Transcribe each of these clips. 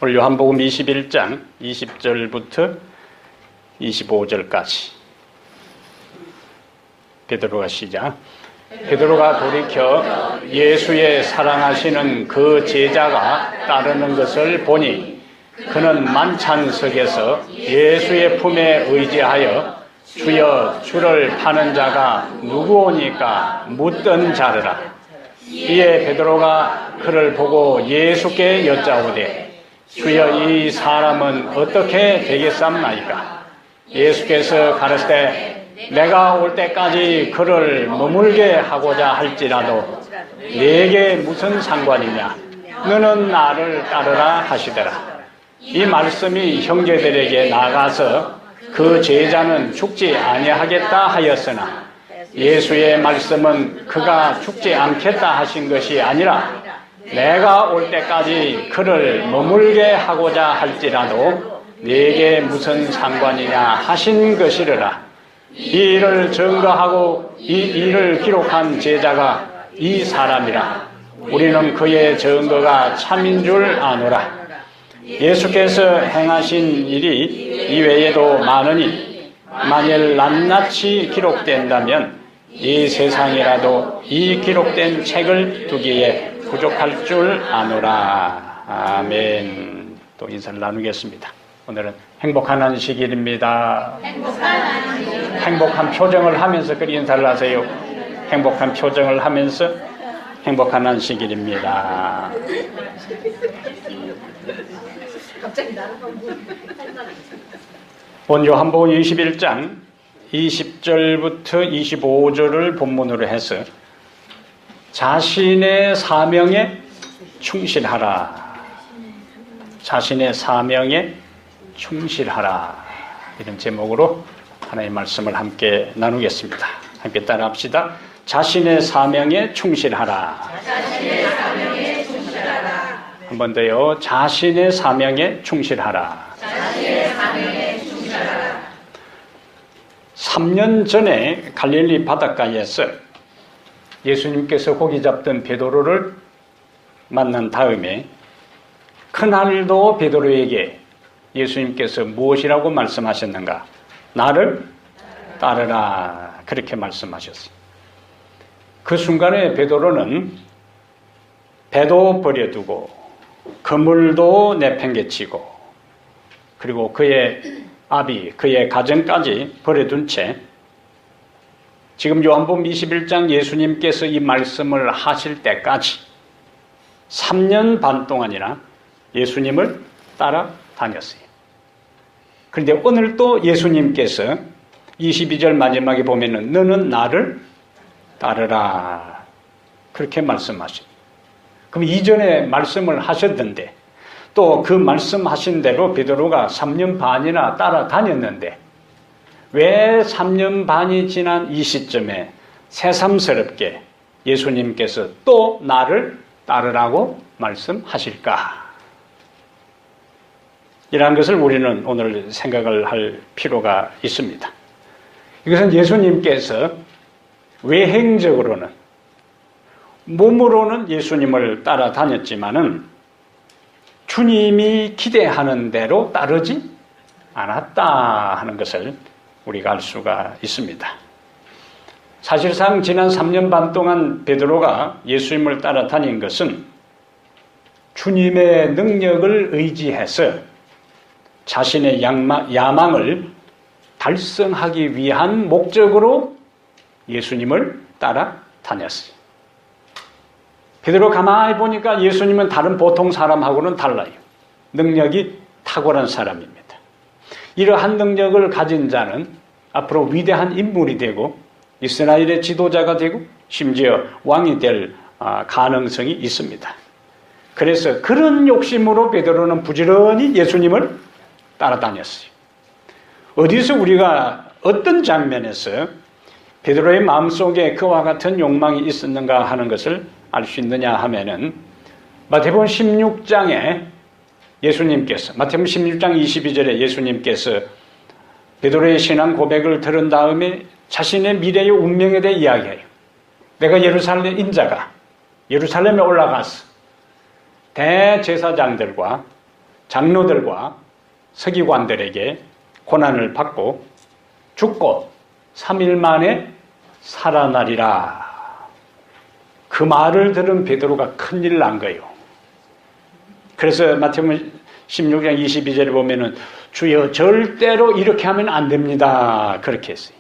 오늘 요한복음 21장 20절부터 25절까지 베드로가 시작. 베드로가 돌이켜 예수의 사랑하시는 그 제자가 따르는 것을 보니 그는 만찬석에서 예수의 품에 의지하여 주여 주를 파는 자가 누구오니까 묻던 자르라. 이에 베드로가 그를 보고 예수께 여짜오되 주여 이 사람은 어떻게 되겠사옵나이까? 예수께서 가르치되 내가 올 때까지 그를 머물게 하고자 할지라도 네게 무슨 상관이냐? 너는 나를 따르라 하시더라. 이 말씀이 형제들에게 나가서 그 제자는 죽지 아니하겠다 하였으나 예수의 말씀은 그가 죽지 않겠다 하신 것이 아니라 내가 올 때까지 그를 머물게 하고자 할지라도 네게 무슨 상관이냐 하신 것이르라. 이 일을 증거하고 이 일을 기록한 제자가 이 사람이라. 우리는 그의 증거가 참인 줄 아노라. 예수께서 행하신 일이 이외에도 많으니 만일 낱낱이 기록된다면 이 세상이라도 이 기록된 책을 두기에 부족할 줄 아노라. 아멘. 또 인사를 나누겠습니다. 오늘은 행복한 안식일입니다. 행복한 표정을 하면서 그리 인사를 하세요. 행복한 표정을 하면서 행복한 안식일입니다. 본 요한복음 21장 20절부터 25절을 본문으로 해서 자신의 사명에 충실하라. 자신의 사명에 충실하라. 이런 제목으로 하나님의 말씀을 함께 나누겠습니다. 함께 따라합시다. 자신의 사명에 충실하라. 자신의 사명에 충실하라. 한 번 더요. 자신의 사명에 충실하라. 자신의 사명에 충실하라. 3년 전에 갈릴리 바닷가에서 예수님께서 고기 잡던 베드로를 만난 다음에 그날도 베드로에게 예수님께서 무엇이라고 말씀하셨는가? 나를 따르라. 그렇게 말씀하셨어요. 그 순간에 베드로는 배도 버려두고 그물도 내팽개치고 그리고 그의 아비, 그의 가정까지 버려둔 채 지금 요한복음 21장 예수님께서 이 말씀을 하실 때까지 3년 반 동안이나 예수님을 따라다녔어요. 그런데 오늘 또 예수님께서 22절 마지막에 보면은 너는 나를 따르라. 그렇게 말씀하셔요. 그럼 이전에 말씀을 하셨는데 또 그 말씀하신 대로 베드로가 3년 반이나 따라다녔는데 왜 3년 반이 지난 이 시점에 새삼스럽게 예수님께서 또 나를 따르라고 말씀하실까? 이러한 것을 우리는 오늘 생각을 할 필요가 있습니다. 이것은 예수님께서 외행적으로는 몸으로는 예수님을 따라다녔지만은 주님이 기대하는 대로 따르지 않았다 하는 것을 우리가 알 수가 있습니다. 사실상 지난 3년 반 동안 베드로가 예수님을 따라다닌 것은 주님의 능력을 의지해서 자신의 야망을 달성하기 위한 목적으로 예수님을 따라다녔어요. 베드로 가만히 보니까 예수님은 다른 보통 사람하고는 달라요. 능력이 탁월한 사람입니다. 이러한 능력을 가진 자는 앞으로 위대한 인물이 되고 이스라엘의 지도자가 되고 심지어 왕이 될 가능성이 있습니다. 그래서 그런 욕심으로 베드로는 부지런히 예수님을 따라다녔어요. 어디서 우리가 어떤 장면에서 베드로의 마음속에 그와 같은 욕망이 있었는가 하는 것을 알 수 있느냐 하면은 마태복음 16장에 예수님께서 마태복음 16장 22절에 예수님께서 베드로의 신앙 고백을 들은 다음에 자신의 미래의 운명에 대해 이야기해요. 내가 예루살렘 인자가 예루살렘에 올라가서 대제사장들과 장로들과 서기관들에게 고난을 받고 죽고 3일 만에 살아나리라. 그 말을 들은 베드로가 큰일 난 거예요. 그래서 마태복음 16장 22절에 보면은 주여 절대로 이렇게 하면 안 됩니다. 그렇게 했어요.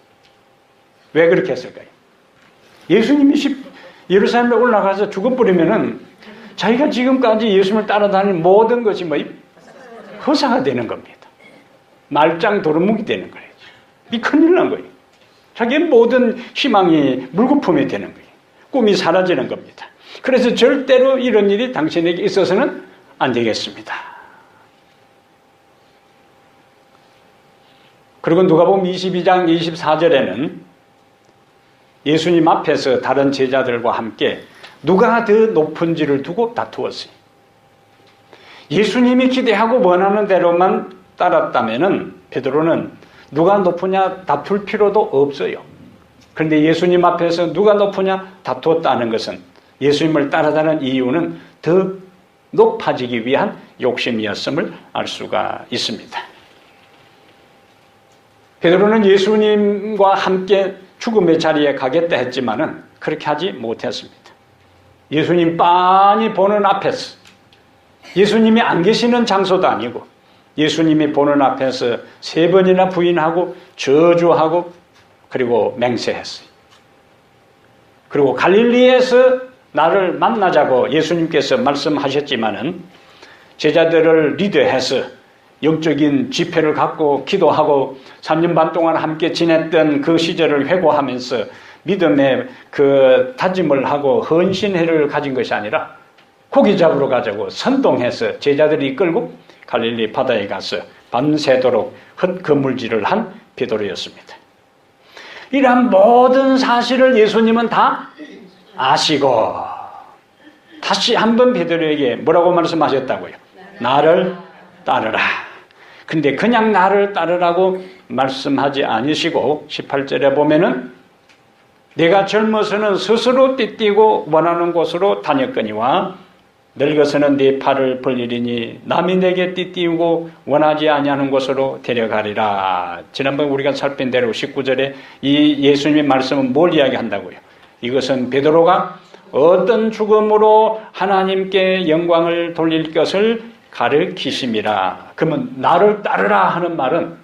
왜 그렇게 했을까요? 예수님이 예루살렘에 올라가서 죽어버리면은 자기가 지금까지 예수님을 따라다니는 모든 것이 허사가 되는 겁니다. 말짱 도루묵이 되는 거예요. 이 큰일 난 거예요. 자기의 모든 희망이 물거품이 되는 거예요. 꿈이 사라지는 겁니다. 그래서 절대로 이런 일이 당신에게 있어서는 안 되겠습니다. 그리고 누가복음 22장 24절에는 예수님 앞에서 다른 제자들과 함께 누가 더 높은지를 두고 다투었어요. 예수님이 기대하고 원하는 대로만 따랐다면 베드로는 누가 높으냐 다툴 필요도 없어요. 그런데 예수님 앞에서 누가 높으냐 다투었다는 것은 예수님을 따라다니는 이유는 더 높아지기 위한 욕심이었음을 알 수가 있습니다. 베드로는 예수님과 함께 죽음의 자리에 가겠다 했지만은 그렇게 하지 못했습니다. 예수님 빤히 보는 앞에서, 예수님이 안 계시는 장소도 아니고 예수님이 보는 앞에서 3번이나 부인하고 저주하고 그리고 맹세했어요. 그리고 갈릴리에서 나를 만나자고 예수님께서 말씀하셨지만은 제자들을 리드해서 영적인 지폐를 갖고 기도하고 3년 반 동안 함께 지냈던 그 시절을 회고하면서 믿음의 그 다짐을 하고 헌신회를 가진 것이 아니라 고기 잡으러 가자고 선동해서 제자들이 이끌고 갈릴리 바다에 가서 밤새도록 헛거물질을 한 베드로였습니다. 이러한 모든 사실을 예수님은 다 아시고 다시 한번 베드로에게 뭐라고 말씀하셨다고요? 나를 따르라. 근데 그냥 나를 따르라고 말씀하지 않으시고 18절에 보면은 내가 젊어서는 스스로 띠띠고 원하는 곳으로 다녔거니와 늙어서는 네 팔을 벌리리니 남이 내게 띠띠우고 원하지 아니하는 곳으로 데려가리라. 지난번 우리가 살핀 대로 19절에 이 예수님의 말씀은 뭘 이야기한다고요? 이것은 베드로가 어떤 죽음으로 하나님께 영광을 돌릴 것을 가르치심이라. 그러면 나를 따르라 하는 말은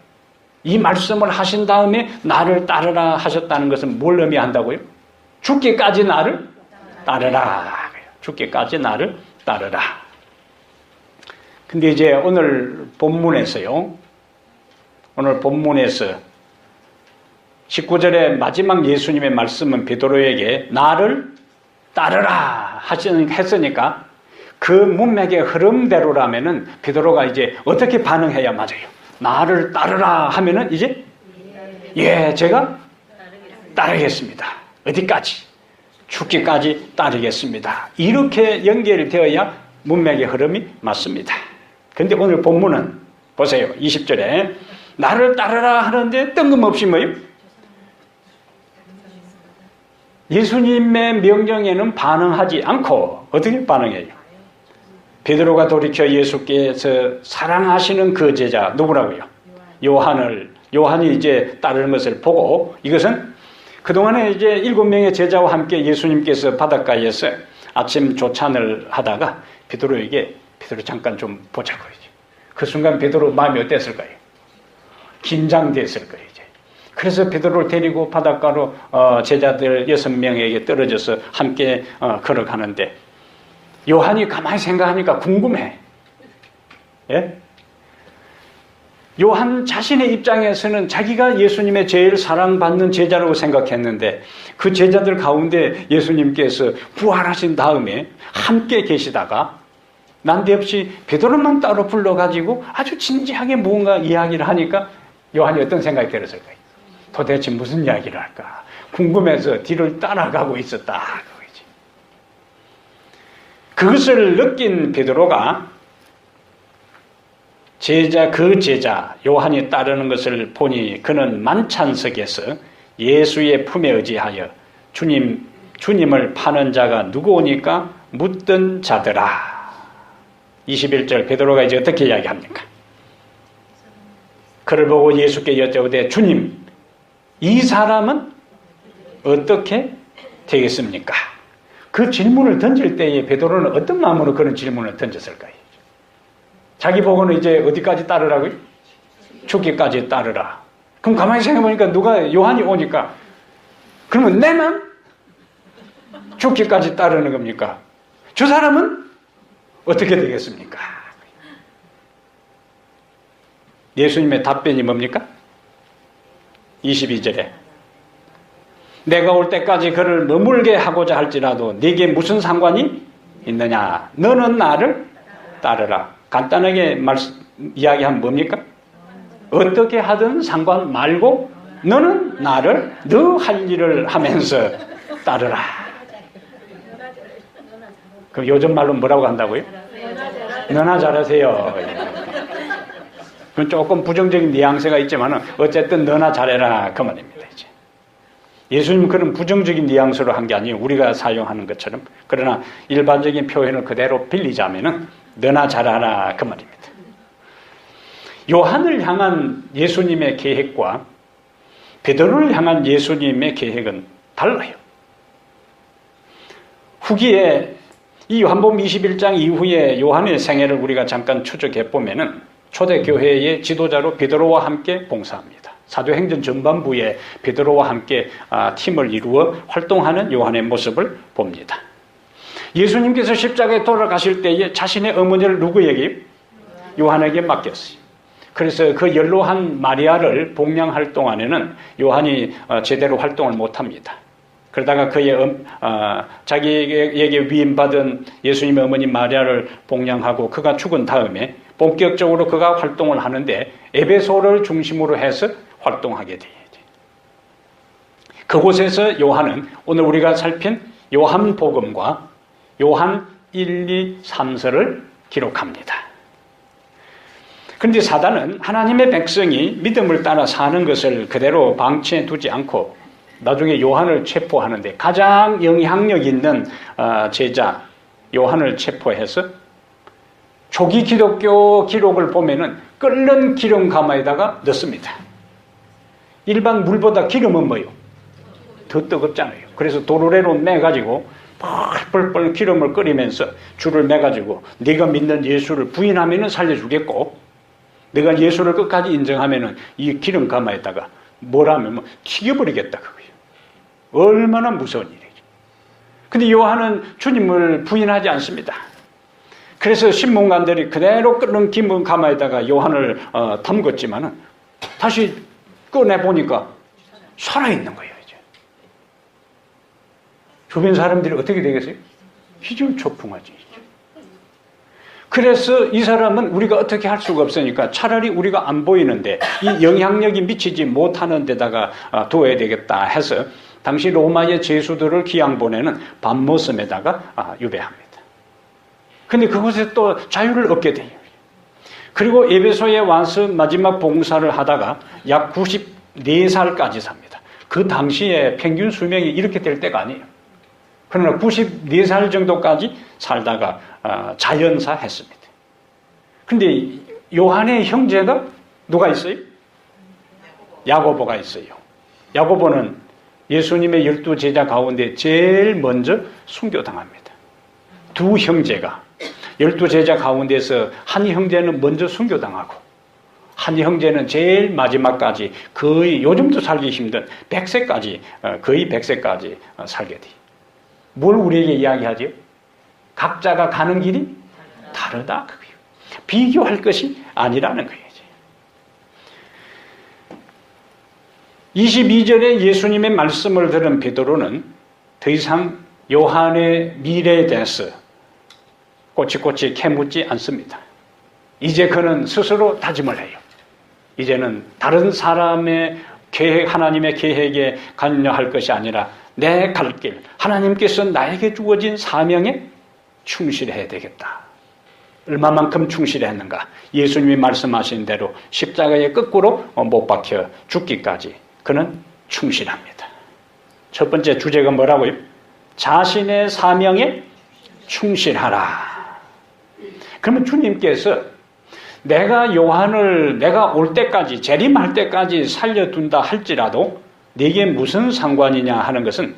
이 말씀을 하신 다음에 나를 따르라 하셨다는 것은 뭘 의미한다고요? 죽기까지 나를 따르라. 죽기까지 나를 따르라. 근데 이제 오늘 본문에서요. 오늘 본문에서 19절의 마지막 예수님의 말씀은 베드로에게 나를 따르라 했으니까 그 문맥의 흐름대로라면은 베드로가 이제 어떻게 반응해야 맞아요? 나를 따르라 하면은 이제 제가 따르겠습니다. 어디까지? 죽기까지 따르겠습니다. 이렇게 연결되어야 문맥의 흐름이 맞습니다. 그런데 오늘 본문은 보세요. 20절에 나를 따르라 하는데 뜬금없이 뭐예요? 예수님의 명령에는 반응하지 않고 어떻게 반응해요? 베드로가 돌이켜 예수께서 사랑하시는 그 제자 누구라고요? 요한이 이제 따르는 것을 보고 이것은 그동안에 이제 7명의 제자와 함께 예수님께서 바닷가에서 아침 조찬을 하다가 베드로 잠깐 좀 보자고 이제. 그 순간 베드로 마음이 어땠을까요? 긴장됐을 거예요 이제. 그래서 베드로를 데리고 바닷가로 제자들 6명에게 떨어져서 함께 걸어가는데 요한이 가만히 생각하니까 궁금해. 예? 요한 자신의 입장에서는 자기가 예수님의 제일 사랑받는 제자라고 생각했는데 그 제자들 가운데 예수님께서 부활하신 다음에 함께 계시다가 난데없이 베드로만 따로 불러가지고 아주 진지하게 뭔가 이야기를 하니까 요한이 어떤 생각이 들었을까요? 도대체 무슨 이야기를 할까? 궁금해서 뒤를 따라가고 있었다. 그것을 느낀 베드로가 그 제자 요한이 따르는 것을 보니 그는 만찬석에서 예수의 품에 의지하여 주님을 파는 자가 누구오니까 묻던 자더라. 21절 베드로가 이제 어떻게 이야기합니까? 그를 보고 예수께 여쭤보되 주님, 이 사람은 어떻게 되겠습니까? 그 질문을 던질 때에 베드로는 어떤 마음으로 그런 질문을 던졌을까요? 자기 보고는 이제 어디까지 따르라고요? 죽기까지 따르라. 그럼 가만히 생각해보니까 누가 요한이 오니까 그러면 내만 죽기까지 따르는 겁니까? 저 사람은 어떻게 되겠습니까? 예수님의 답변이 뭡니까? 22절에 내가 올 때까지 그를 머물게 하고자 할지라도 네게 무슨 상관이 있느냐? 너는 나를 따르라. 간단하게 이야기하면 뭡니까? 어떻게 하든 상관 말고 너는 나를 너 할 일을 하면서 따르라. 그럼 요즘 말로 뭐라고 한다고요? 너나 잘하세요. 그건 조금 부정적인 뉘앙스가 있지만 어쨌든 너나 잘해라 그 말입니다. 이제. 예수님은 그런 부정적인 뉘앙스로 한 게 아니에요. 우리가 사용하는 것처럼. 그러나 일반적인 표현을 그대로 빌리자면은 너나 잘하라 그 말입니다. 요한을 향한 예수님의 계획과 베드로를 향한 예수님의 계획은 달라요. 후기에 이 요한복음 21장 이후에 요한의 생애를 우리가 잠깐 추적해 보면은 초대교회의 지도자로 베드로와 함께 봉사합니다. 사도행전 전반부에 베드로와 함께 팀을 이루어 활동하는 요한의 모습을 봅니다. 예수님께서 십자가에 돌아가실 때에 자신의 어머니를 누구에게? 요한에게 맡겼어요. 그래서 그 연로한 마리아를 봉양할 동안에는 요한이 제대로 활동을 못합니다. 그러다가 그의 자기에게 위임받은 예수님의 어머니 마리아를 봉양하고 그가 죽은 다음에 본격적으로 그가 활동을 하는데 에베소를 중심으로 해서 활동하게 돼요. 그곳에서 요한은 오늘 우리가 살핀 요한복음과 요한 1, 2, 3서를 기록합니다. 그런데 사단은 하나님의 백성이 믿음을 따라 사는 것을 그대로 방치해 두지 않고 나중에 요한을 체포하는데 가장 영향력 있는 제자 요한을 체포해서 초기 기독교 기록을 보면은 끓는 기름 가마에다가 넣습니다. 일반 물보다 기름은 뭐요? 더 뜨겁잖아요. 그래서 도르래로 매가지고 펄펄 기름을 끓이면서 줄을 매가지고 네가 믿는 예수를 부인하면은 살려주겠고 내가 예수를 끝까지 인정하면은 이 기름 가마에다가 뭐라면 튀겨버리겠다 그거예요. 얼마나 무서운 일이죠. 근데 요한은 주님을 부인하지 않습니다. 그래서 신문관들이 그대로 끓는 기름 가마에다가 요한을 담궜지만은 다시 꺼내 보니까 살아있는 거예요. 이제. 주변 사람들이 어떻게 되겠어요? 희죽초풍하지. 그래서 이 사람은 우리가 어떻게 할 수가 없으니까 차라리 우리가 안 보이는데 이 영향력이 미치지 못하는 데다가 두어야 되겠다 해서 당시 로마의 제수들을 기양 보내는 밤모섬에다가 유배합니다. 근데 그곳에 또 자유를 얻게 돼요. 그리고 에베소에 와서 마지막 봉사를 하다가 약 94살까지 삽니다. 그 당시에 평균 수명이 이렇게 될 때가 아니에요. 그러나 94살 정도까지 살다가 자연사 했습니다. 근데 요한의 형제가 누가 있어요? 야고보가 있어요. 야고보는 예수님의 12제자 가운데 제일 먼저 순교당합니다. 두 형제가 12제자 가운데서 한 형제는 먼저 순교당하고 한 형제는 제일 마지막까지 거의 요즘도 살기 힘든 100세까지 거의 100세까지 살게 돼요. 뭘 우리에게 이야기하죠? 각자가 가는 길이 다르다 그거예요. 비교할 것이 아니라는 거예요. 22절에 예수님의 말씀을 들은 베드로는 더 이상 요한의 미래에 대해서 꼬치꼬치 캐묻지 않습니다. 이제 그는 스스로 다짐을 해요. 이제는 다른 사람의 계획, 하나님의 계획에 관여할 것이 아니라 내 갈 길, 하나님께서 나에게 주어진 사명에 충실해야 되겠다. 얼마만큼 충실했는가? 예수님이 말씀하신 대로 십자가에 거꾸로 못 박혀 죽기까지 그는 충실합니다. 첫 번째 주제가 뭐라고요? 자신의 사명에 충실하라. 그러면 주님께서 내가 요한을 내가 올 때까지 재림할 때까지 살려둔다 할지라도 네게 무슨 상관이냐 하는 것은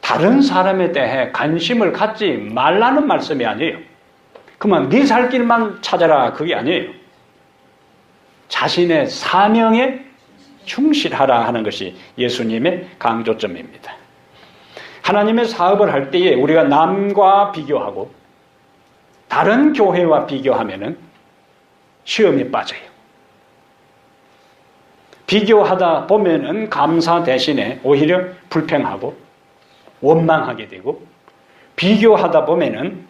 다른 사람에 대해 관심을 갖지 말라는 말씀이 아니에요. 그만 네 살 길만 찾아라 그게 아니에요. 자신의 사명에 충실하라 하는 것이 예수님의 강조점입니다. 하나님의 사업을 할 때에 우리가 남과 비교하고 다른 교회와 비교하면은 시험에 빠져요. 비교하다 보면은 감사 대신에 오히려 불평하고 원망하게 되고, 비교하다 보면은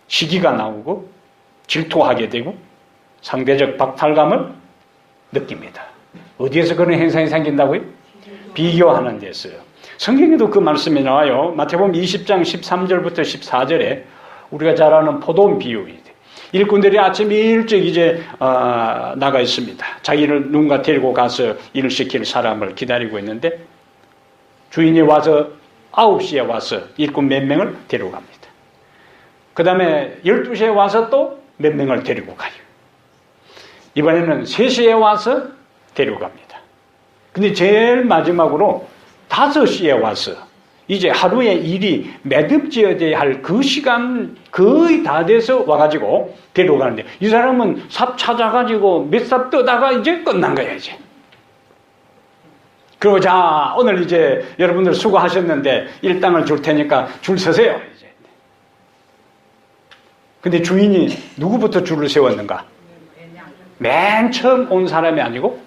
시기가 나오고 질투하게 되고 상대적 박탈감을 느낍니다. 어디에서 그런 현상이 생긴다고요? 비교하는 데서요. 성경에도 그 말씀이 나와요. 마태복음 20장 13절부터 14절에 우리가 잘 아는 포도원 비유입니다. 일꾼들이 아침 일찍 이제 나가 있습니다. 자기를 누군가 데리고 가서 일을 시킬 사람을 기다리고 있는데 주인이 와서 9시에 와서 일꾼 몇 명을 데리고 갑니다. 그 다음에 12시에 와서 또 몇 명을 데리고 가요. 이번에는 3시에 와서 데리고 갑니다. 근데 제일 마지막으로 5시에 와서 이제 하루의 일이 매듭지어져야 할 그 시간 거의 다 돼서 와가지고 데려가는데 이 사람은 삽 찾아가지고 몇 삽 떠다가 이제 끝난 거야 이제. 그리고 자 오늘 이제 여러분들 수고하셨는데 일당을 줄 테니까 줄 서세요 이제. 근데 주인이 누구부터 줄을 세웠는가? 맨 처음 온 사람이 아니고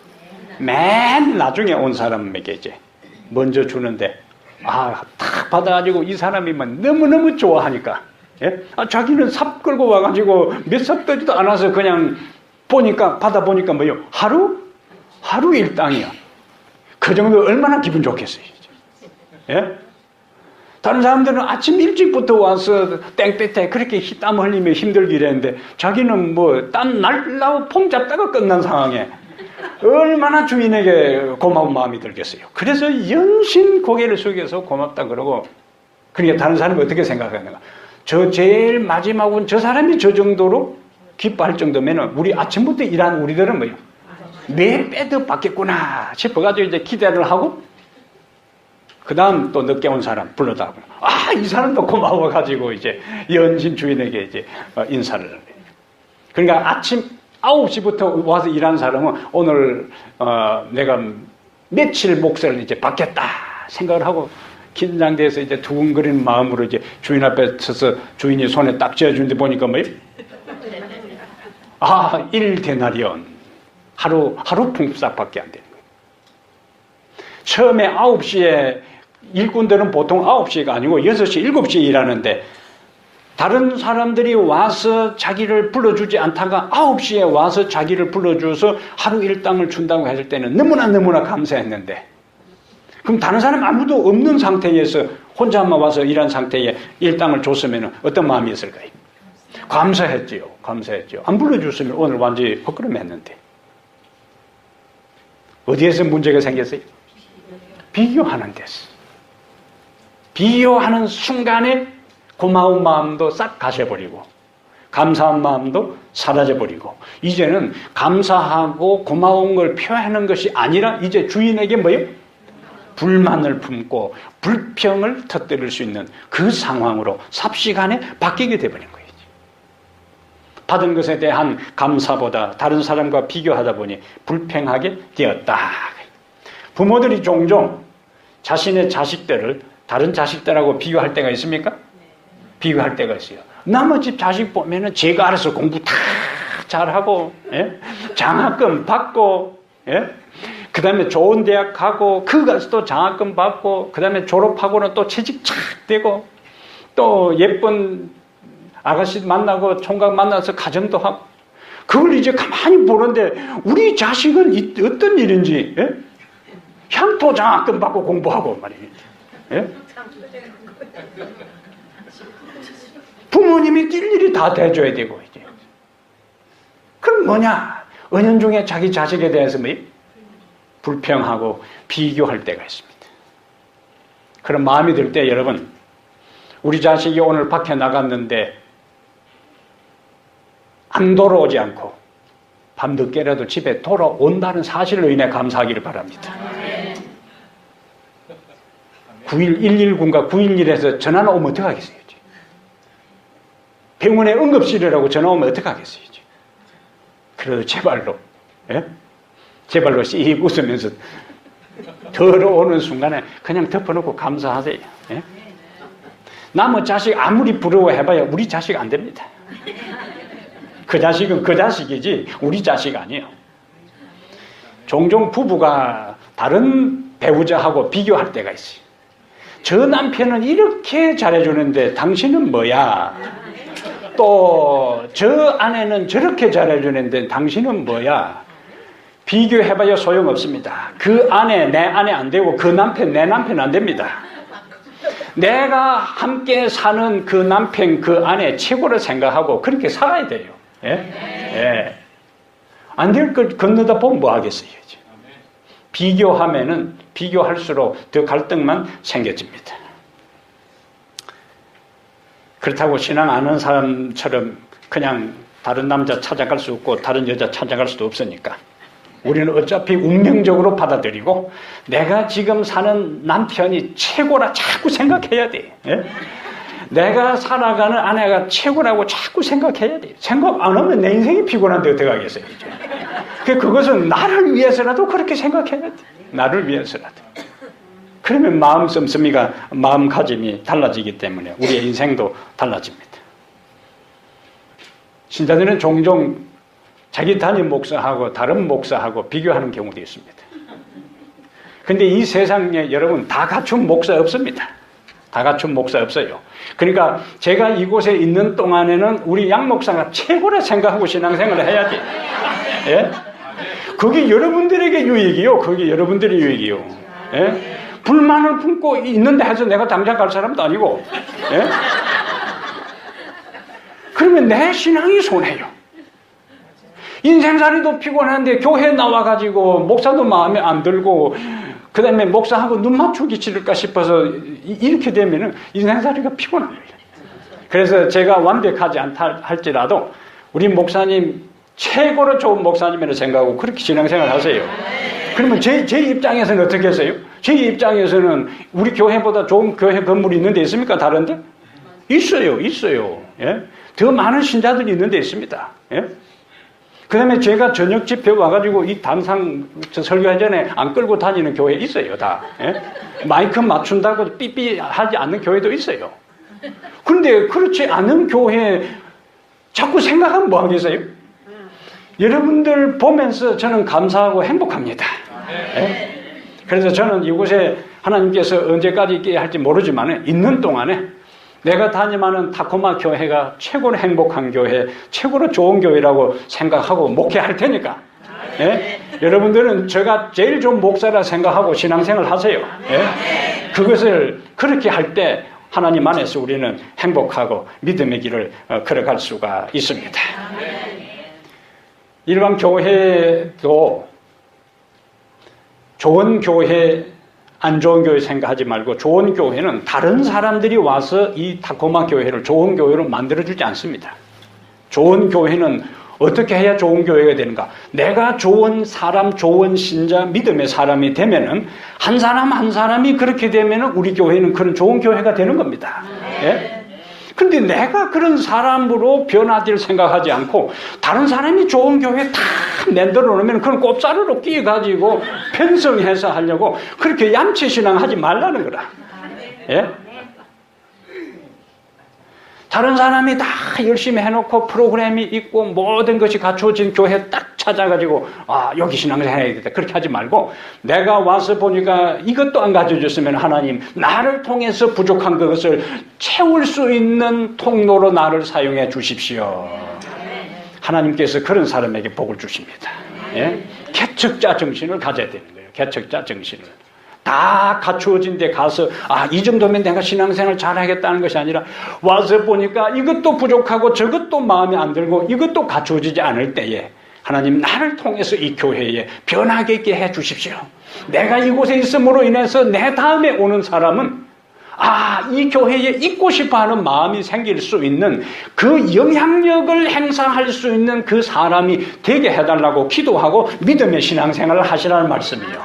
맨 나중에 온 사람에게 이제 먼저 주는데 딱 받아가지고 이 사람이 너무너무 좋아하니까 자기는 삽 끌고 와가지고 몇 삽 떠지도 않아서 그냥 받아보니까 뭐요? 하루 일당이야. 그 정도 얼마나 기분 좋겠어요. 예? 다른 사람들은 아침 일찍부터 와서 땡볕에 그렇게 땀 흘리며 힘들게 일했는데 자기는 땀 날라고 폼 잡다가 끝난 상황에 얼마나 주인에게 고마운 마음이 들겠어요. 그래서 연신 고개를 숙여서 고맙다 그러고, 그러니까 다른 사람이 어떻게 생각하는가? 저 제일 마지막은 저 사람이 저 정도로 기뻐할 정도면 우리 아침부터 일한 우리들은 뭐예요? 몇 배도 받겠구나 싶어가지고 이제 기대를 하고, 그 다음 또 늦게 온 사람 불러다 이 사람도 고마워가지고 이제 연신 주인에게 이제 인사를 해요. 그러니까 아침 9시부터 와서 일하는 사람은 오늘 내가 며칠 몫을 이제 받겠다 생각을 하고 긴장돼서 이제 두근거리는 마음으로 이제 주인 앞에 서서 주인이 손에 딱 쥐어주는데 보니까 뭐예요? 1데나리온 하루 품삯밖에 안 되는 거예요. 처음에 9시에 일꾼들은 보통 9시가 아니고 6시, 7시에 일하는데 다른 사람들이 와서 자기를 불러주지 않다가 9시에 와서 자기를 불러줘서 하루 일당을 준다고 했을 때는 너무나 감사했는데, 그럼 다른 사람 아무도 없는 상태에서 혼자만 와서 일한 상태에 일당을 줬으면 어떤 마음이었을까요? 감사했지요. 안 불러줬으면 오늘 완전히 헛걸음했는데. 어디에서 문제가 생겼어요? 비교하는 데서. 비교하는 순간에 고마운 마음도 싹 가셔버리고 감사한 마음도 사라져버리고, 이제는 감사하고 고마운 걸 표현하는 것이 아니라 이제 주인에게 뭐예요? 불만을 품고 불평을 터뜨릴 수 있는 그 상황으로 삽시간에 바뀌게 되어버린 거예요. 받은 것에 대한 감사보다 다른 사람과 비교하다 보니 불평하게 되었다. 부모들이 종종 자신의 자식들을 다른 자식들하고 비교할 때가 있습니까? 비교할 때가 있어요. 남의 집 자식 보면은 제가 알아서 공부 다 잘하고, 장학금 받고, 그 다음에 좋은 대학 가고, 그 가서 또 장학금 받고, 그 다음에 졸업하고는 또 취직 착 되고, 또 예쁜 아가씨 만나고, 총각 만나서 가정도 하고, 그걸 이제 가만히 보는데, 우리 자식은 어떤 일인지, 향토 장학금 받고 공부하고 말이에요. 부모님이 일일이 다 대줘야 되고, 이제. 그럼 뭐냐? 은연중에 자기 자식에 대해서 불평하고 비교할 때가 있습니다. 그런 마음이 들 때 여러분, 우리 자식이 오늘 밖에 나갔는데 안 돌아오지 않고 밤늦게라도 집에 돌아온다는 사실로 인해 감사하기를 바랍니다. 119인가 911에서 전화나 오면 어떡하겠어요? 병원에 응급실이라고 전화 오면 어떡하겠어요? 그래도 제발로, 예? 제발로 씩 웃으면서 들어오는 순간에 그냥 덮어놓고 감사하세요. 예? 남의 자식 아무리 부러워해봐야 우리 자식 안 됩니다. 그 자식은 그 자식이지 우리 자식 아니에요. 종종 부부가 다른 배우자하고 비교할 때가 있어요. 저 남편은 이렇게 잘해주는데 당신은 뭐야? 또 저 아내는 저렇게 잘해주는데 당신은 뭐야? 비교해봐야 소용없습니다. 그 아내 내 아내 안 되고 그 남편 내 남편 안 됩니다. 내가 함께 사는 그 남편 그 아내 최고로 생각하고 그렇게 살아야 돼요. 예? 예. 안 될 걸 건너다 보면 뭐 하겠어요? 비교하면은 비교할수록 더 갈등만 생겨집니다. 그렇다고 신앙 안 하는 사람처럼 그냥 다른 남자 찾아갈 수 없고 다른 여자 찾아갈 수도 없으니까 우리는 어차피 운명적으로 받아들이고 내가 지금 사는 남편이 최고라 자꾸 생각해야 돼. 예? 내가 살아가는 아내가 최고라고 자꾸 생각해야 돼. 생각 안 하면 내 인생이 피곤한데 어떡하겠어요? 그것은 나를 위해서라도 그렇게 생각해야 돼. 나를 위해서라도. 그러면 마음 씀씀이가 마음가짐이 달라지기 때문에 우리의 인생도 달라집니다. 신자들은 종종 자기 담임 목사하고 다른 목사하고 비교하는 경우도 있습니다. 근데 이 세상에 여러분 다 갖춘 목사 없습니다. 다 갖춘 목사 없어요. 그러니까 제가 이곳에 있는 동안에는 우리 양 목사가 최고라 생각하고 신앙생활을 해야 돼요. 예? 그게 여러분들에게 유익이요. 그게 여러분들의 유익이요. 예? 불만을 품고 있는데 해서 내가 당장 갈 사람도 아니고, 예? 그러면 내 신앙이 손해요. 인생살이도 피곤한데 교회 나와가지고 목사도 마음에 안 들고 그 다음에 목사하고 눈 맞추기 싫을까 싶어서 이렇게 되면은 인생살이가 피곤합니다. 그래서 제가 완벽하지 않다 할지라도 우리 목사님 최고로 좋은 목사님이라고 생각하고 그렇게 신앙생활 하세요. 그러면 제 입장에서는 어떻게 했어요? 제 입장에서는 우리 교회보다 좋은 교회 건물이 있는 데 있습니까? 다른데? 있어요. 예? 더 많은 신자들이 있는 데 있습니다. 예? 그 다음에 제가 저녁 집회 와가지고 이 단상 설교하기 전에 안 끌고 다니는 교회 있어요, 다. 예? 마이크 맞춘다고 삐삐하지 않는 교회도 있어요. 그런데 그렇지 않은 교회 자꾸 생각하면 뭐 하겠어요? 여러분들 보면서 저는 감사하고 행복합니다. 예? 그래서 저는 이곳에 하나님께서 언제까지 있게 할지 모르지만 있는 동안에 내가 담임하는 타코마 교회가 최고로 행복한 교회, 최고로 좋은 교회라고 생각하고 목회할 테니까 예? 여러분들은 제가 제일 좋은 목사라 생각하고 신앙생활 하세요. 예? 그것을 그렇게 할 때 하나님 안에서 우리는 행복하고 믿음의 길을 걸어갈 수가 있습니다. 일반 교회도 좋은 교회, 안 좋은 교회 생각하지 말고 좋은 교회는 다른 사람들이 와서 이 타코마 교회를 좋은 교회로 만들어주지 않습니다. 좋은 교회는 어떻게 해야 좋은 교회가 되는가? 내가 좋은 사람, 좋은 신자, 믿음의 사람이 되면은 한 사람 한 사람이 그렇게 되면은 우리 교회는 그런 좋은 교회가 되는 겁니다. 예? 근데 내가 그런 사람으로 변화될 생각하지 않고 다른 사람이 좋은 교회 다 만들어 놓으면 그런 꼽사르로 끼어가지고 편성해서 하려고 그렇게 얌체신앙 하지 말라는 거라. 예? 다른 사람이 다 열심히 해놓고 프로그램이 있고 모든 것이 갖춰진 교회 딱 찾아가지고 여기 신앙생활 해야겠다 그렇게 하지 말고 내가 와서 보니까 이것도 안 가져줬으면 하나님 나를 통해서 부족한 그것을 채울 수 있는 통로로 나를 사용해 주십시오. 하나님께서 그런 사람에게 복을 주십니다. 예? 개척자 정신을 가져야 되는 거예요. 개척자 정신을. 다 갖추어진 데 가서 이 정도면 내가 신앙생활 잘하겠다는 것이 아니라 와서 보니까 이것도 부족하고 저것도 마음에 안 들고 이것도 갖추어지지 않을 때에 하나님 나를 통해서 이 교회에 변하게 있게 해 주십시오. 내가 이곳에 있음으로 인해서 내 다음에 오는 사람은 이 교회에 있고 싶어 하는 마음이 생길 수 있는 그 영향력을 행사할 수 있는 그 사람이 되게 해달라고 기도하고 믿음의 신앙생활을 하시라는 말씀이에요.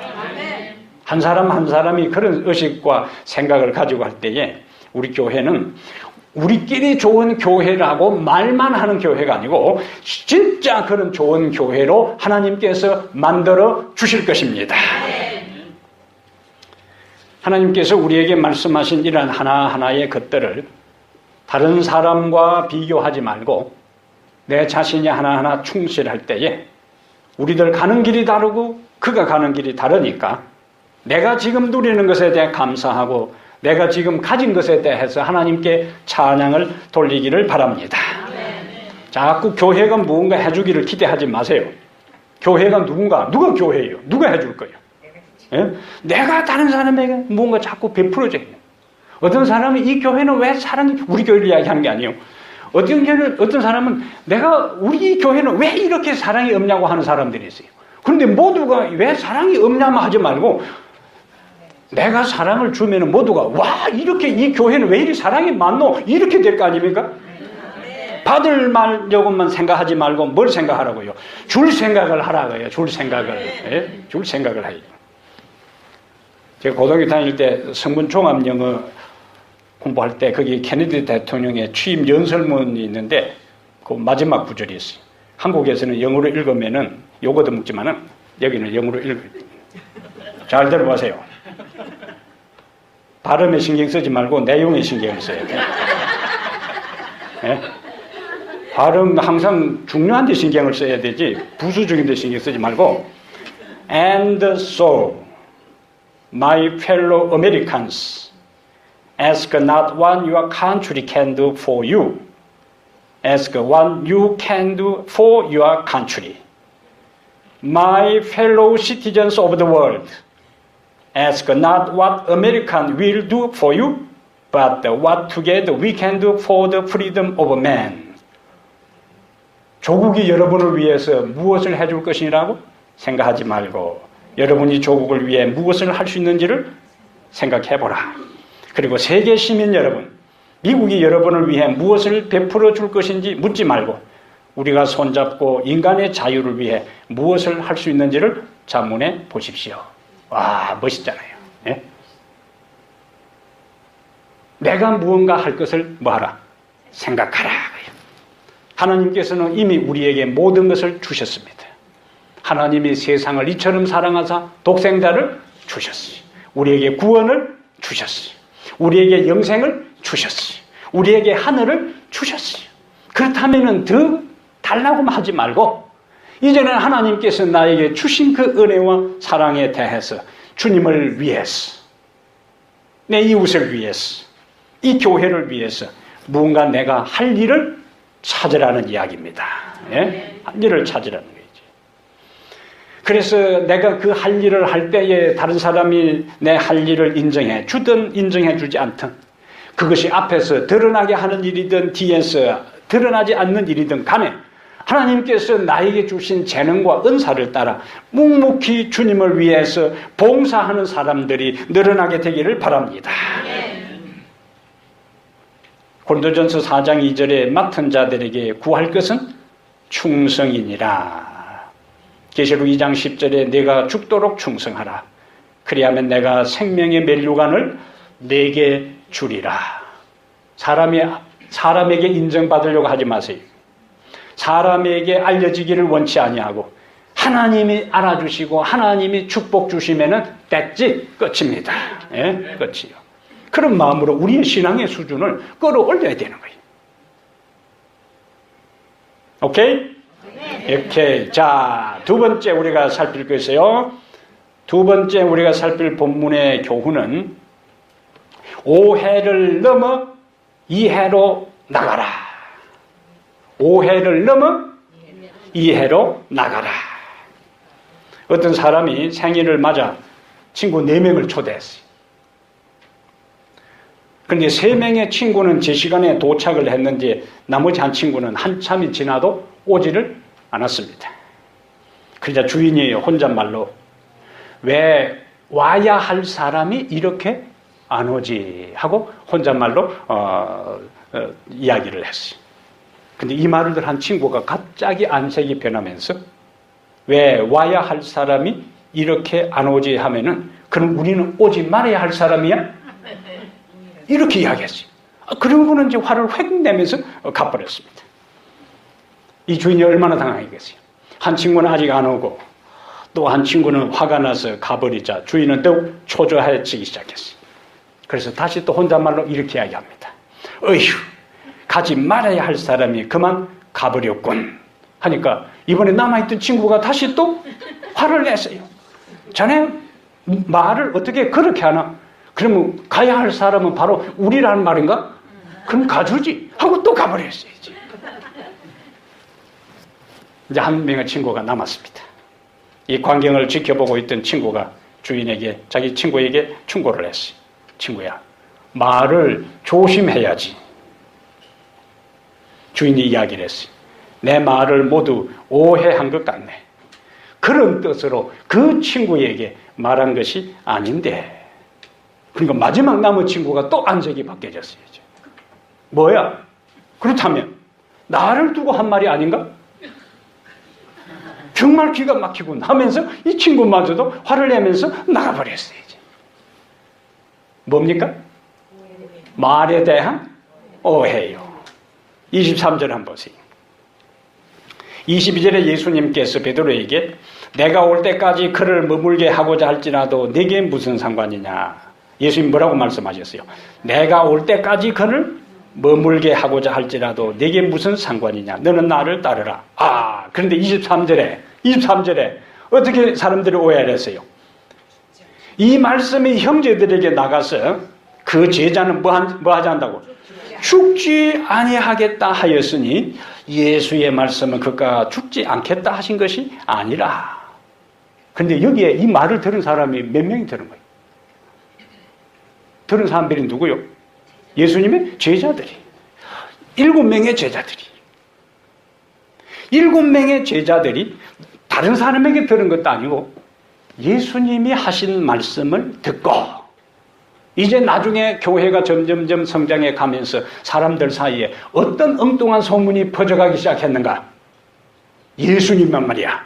한 사람 한 사람이 그런 의식과 생각을 가지고 할 때에 우리 교회는 우리끼리 좋은 교회라고 말만 하는 교회가 아니고 진짜 그런 좋은 교회로 하나님께서 만들어 주실 것입니다. 하나님께서 우리에게 말씀하신 이러한 하나하나의 것들을 다른 사람과 비교하지 말고 내 자신이 하나하나 충실할 때에 우리들 가는 길이 다르고 그가 가는 길이 다르니까 내가 지금 누리는 것에 대해 감사하고 내가 지금 가진 것에 대해서 하나님께 찬양을 돌리기를 바랍니다. 자꾸 교회가 무언가 해주기를 기대하지 마세요. 교회가 누가 교회예요? 누가 해줄 거예요? 예? 내가 다른 사람에게 뭔가 자꾸 베풀어줘야 돼요. 어떤 사람이 이 교회는 왜 사랑이, 우리 교회를 이야기하는 게 아니에요. 어떤 사람은 우리 교회는 왜 이렇게 사랑이 없냐고 하는 사람들이 있어요. 그런데 모두가 왜 사랑이 없냐만 하지 말고 내가 사랑을 주면 모두가 와 이렇게 이 교회는 왜 이리 사랑이 많노? 이렇게 될 거 아닙니까? 받을 말려고만 생각하지 말고 뭘 생각하라고요? 줄 생각을 하라고요. 줄 생각을. 예? 줄 생각을 해요. 제가 고등학교 다닐 때 성분 종합 영어 공부할 때 거기 케네디 대통령의 취임 연설문이 있는데 그 마지막 구절이 있어요. 한국에서는 영어로 읽으면은 요거도 묻지만은 여기는 영어로 읽어요. 잘 들어보세요. 발음에 신경 쓰지 말고 내용에 신경을 써야 돼요. 네? 발음 항상 중요한 데 신경을 써야 되지 부수적인 데 신경 쓰지 말고 And so, my fellow Americans, ask not what your country can do for you. Ask what you can do for your country. My fellow citizens of the world, ask not what American will do for you, but what together we can do for the freedom of man. 조국이 여러분을 위해서 무엇을 해줄 것이라고 생각하지 말고 여러분이 조국을 위해 무엇을 할 수 있는지를 생각해보라. 그리고 세계 시민 여러분, 미국이 여러분을 위해 무엇을 베풀어 줄 것인지 묻지 말고 우리가 손잡고 인간의 자유를 위해 무엇을 할 수 있는지를 자문해 보십시오. 와, 멋있잖아요. 예? 내가 무언가 할 것을 뭐하라? 생각하라. 하나님께서는 이미 우리에게 모든 것을 주셨습니다. 하나님이 세상을 이처럼 사랑하사 독생자를 주셨어요. 우리에게 구원을 주셨어요. 우리에게 영생을 주셨어요. 우리에게 하늘을 주셨어요. 그렇다면 더 달라고만 하지 말고 이제는 하나님께서 나에게 주신 그 은혜와 사랑에 대해서 주님을 위해서 내 이웃을 위해서 이 교회를 위해서 무언가 내가 할 일을 찾으라는 이야기입니다. 예? 할 일을 찾으라는 거지. 그래서 내가 그 할 일을 할 때에 다른 사람이 내 할 일을 인정해 주든 인정해 주지 않든 그것이 앞에서 드러나게 하는 일이든 뒤에서 드러나지 않는 일이든 간에 하나님께서 나에게 주신 재능과 은사를 따라 묵묵히 주님을 위해서 봉사하는 사람들이 늘어나게 되기를 바랍니다. 고린도전서 4장 2절에 맡은 자들에게 구할 것은 충성이니라. 계시록 2장 10절에 내가 죽도록 충성하라. 그리하면 내가 생명의 면류관을 내게 주리라. 사람에게 인정받으려고 하지 마세요. 사람에게 알려지기를 원치 아니하고 하나님이 알아주시고 하나님이 축복 주시면은 됐지 끝입니다. 예? 끝이요. 그런 마음으로 우리의 신앙의 수준을 끌어올려야 되는 거예요. 오케이? 오케이. 자, 두 번째 우리가 살필 것이요. 두 번째 우리가 살필 본문의 교훈은 오해를 넘어 이해로 나가라. 오해를 넘어 이해로 나가라. 어떤 사람이 생일을 맞아 친구 4명을 초대했어요. 그런데 3명의 친구는 제 시간에 도착을 했는지 나머지 한 친구는 한참이 지나도 오지를 않았습니다. 그러자 주인이 혼잣말로 왜 와야 할 사람이 이렇게 안 오지 하고 혼잣말로 이야기를 했어요. 근데 이 말을 들은 친구가 갑자기 안색이 변하면서 왜 와야 할 사람이 이렇게 안 오지 하면은 그럼 우리는 오지 말아야 할 사람이야? 이렇게 이야기했어요. 그러고는 이제 화를 획 내면서 가버렸습니다. 이 주인이 얼마나 당황했겠어요. 한 친구는 아직 안 오고 또 한 친구는 화가 나서 가버리자 주인은 더욱 초조해지기 시작했어요. 그래서 다시 또 혼잣말로 이렇게 이야기합니다. 어휴, 가지 말아야 할 사람이 그만 가버렸군 하니까 이번에 남아있던 친구가 다시 또 화를 냈어요. 자네 말을 어떻게 그렇게 하나? 그러면 가야 할 사람은 바로 우리라는 말인가? 그럼 가주지 하고 또 가버렸어요. 이제 한 명의 친구가 남았습니다. 이 광경을 지켜보고 있던 친구가 주인에게, 자기 친구에게 충고를 했어요. 친구야, 말을 조심해야지. 주인이 이야기를 했어요. 내 말을 모두 오해한 것 같네. 그런 뜻으로 그 친구에게 말한 것이 아닌데. 그러니까 마지막 남은 친구가 또 안색이 바뀌어졌어요. 뭐야? 그렇다면 나를 두고 한 말이 아닌가? 정말 기가 막히군 하면서 이 친구마저도 화를 내면서 나가버렸어요. 뭡니까? 말에 대한 오해요. 23절 한번 보세요. 22절에 예수님께서 베드로에게 내가 올 때까지 그를 머물게 하고자 할지라도 내게 무슨 상관이냐. 예수님 뭐라고 말씀하셨어요? 내가 올 때까지 그를 머물게 하고자 할지라도 내게 무슨 상관이냐. 너는 나를 따르라. 그런데 23절에 어떻게 사람들이 오해를 했어요? 이 말씀이 형제들에게 나가서 그 제자는 뭐 하지 않다고? 죽지 아니하겠다 하였으니 예수의 말씀은 그가 죽지 않겠다 하신 것이 아니라. 그런데 여기에 이 말을 들은 사람이 몇 명이 들은 거예요? 들은 사람들이 누구요? 예수님의 제자들이. 7명의 제자들이. 7명의 제자들이 다른 사람에게 들은 것도 아니고 예수님이 하신 말씀을 듣고 이제 나중에 교회가 점점점 성장해 가면서 사람들 사이에 어떤 엉뚱한 소문이 퍼져가기 시작했는가? 예수님만 말이야.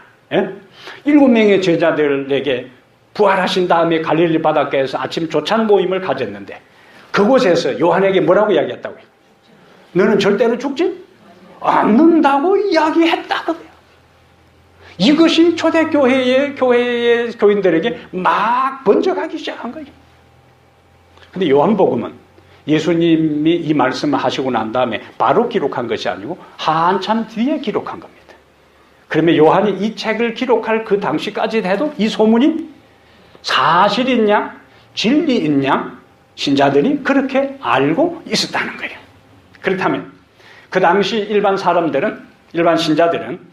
7명의 제자들에게 부활하신 다음에 갈릴리 바닷가에서 아침 조찬 모임을 가졌는데 그곳에서 요한에게 뭐라고 이야기했다고요? 너는 절대로 죽지 않는다고 이야기했다고요. 이것이 초대교회의 교인들에게 막 번져가기 시작한 거예요. 근데 요한복음은 예수님이 이 말씀을 하시고 난 다음에 바로 기록한 것이 아니고 한참 뒤에 기록한 겁니다. 그러면 요한이 이 책을 기록할 그 당시까지 해도 이 소문이 사실이냐 진리있냐 신자들이 그렇게 알고 있었다는 거예요. 그렇다면 그 당시 일반 신자들은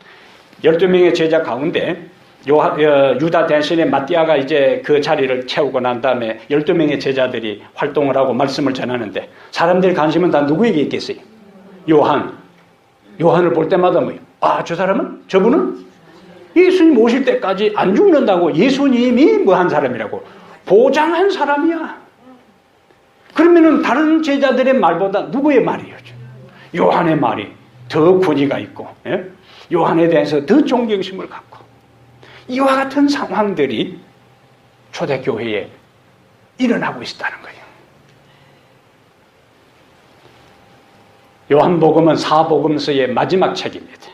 12명의 제자 가운데 유다 대신에 마띠아가 이제 그 자리를 채우고 난 다음에 12명의 제자들이 활동을 하고 말씀을 전하는데 사람들의 관심은 다 누구에게 있겠어요? 요한을 볼 때마다 뭐예요? 저 사람은? 저분은? 예수님 오실 때까지 안 죽는다고 예수님이 뭐한 사람이라고 보장한 사람이야. 그러면은 다른 제자들의 말보다 누구의 말이에요? 요한의 말이 더 권위가 있고 요한에 대해서 더 존경심을 갖고 이와 같은 상황들이 초대교회에 일어나고 있다는 거예요. 요한복음은 사복음서의 마지막 책입니다.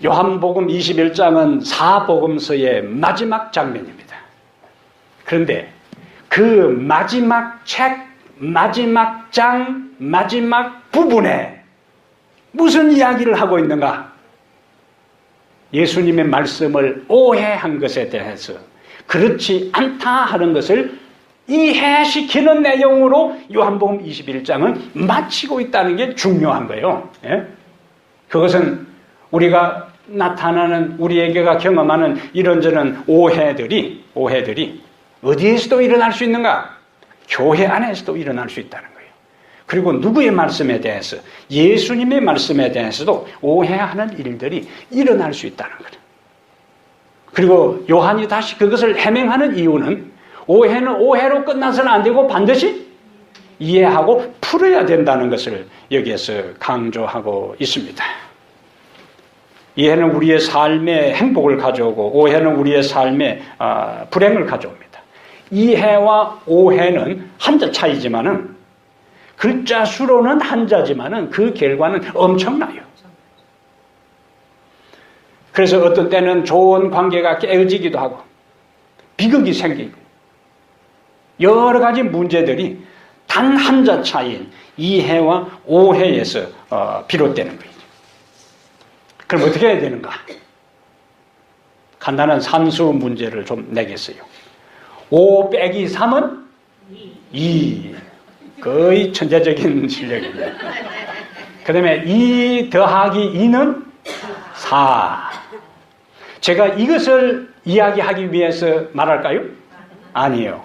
요한복음 21장은 사복음서의 마지막 장면입니다. 그런데 그 마지막 책, 마지막 장, 마지막 부분에 무슨 이야기를 하고 있는가? 예수님의 말씀을 오해한 것에 대해서 그렇지 않다 하는 것을 이해시키는 내용으로 요한복음 21장은 마치고 있다는 게 중요한 거예요. 그것은 우리가 나타나는 우리에게가 경험하는 이런저런 오해들이 어디에서도 일어날 수 있는가? 교회 안에서도 일어날 수 있다는 거예요. 그리고 누구의 말씀에 대해서 예수님의 말씀에 대해서도 오해하는 일들이 일어날 수 있다는 거예요. 그리고 요한이 다시 그것을 해명하는 이유는 오해는 오해로 끝나서는 안 되고 반드시 이해하고 풀어야 된다는 것을 여기에서 강조하고 있습니다. 이해는 우리의 삶에 행복을 가져오고 오해는 우리의 삶에 불행을 가져옵니다. 이해와 오해는 한자 차이지만은 글자 수로는 한자지만은 그 결과는 엄청나요. 그래서 어떤 때는 좋은 관계가 깨어지기도 하고 비극이 생기고 여러 가지 문제들이 단 한자 차이인 이해와 오해에서 비롯되는 거예요. 그럼 어떻게 해야 되는가? 간단한 산수 문제를 좀 내겠어요. 5 빼기 3은 2. 거의 천재적인 실력입니다. 그 다음에 2 더하기 2는 4. 제가 이것을 이야기하기 위해서 말할까요? 아니에요.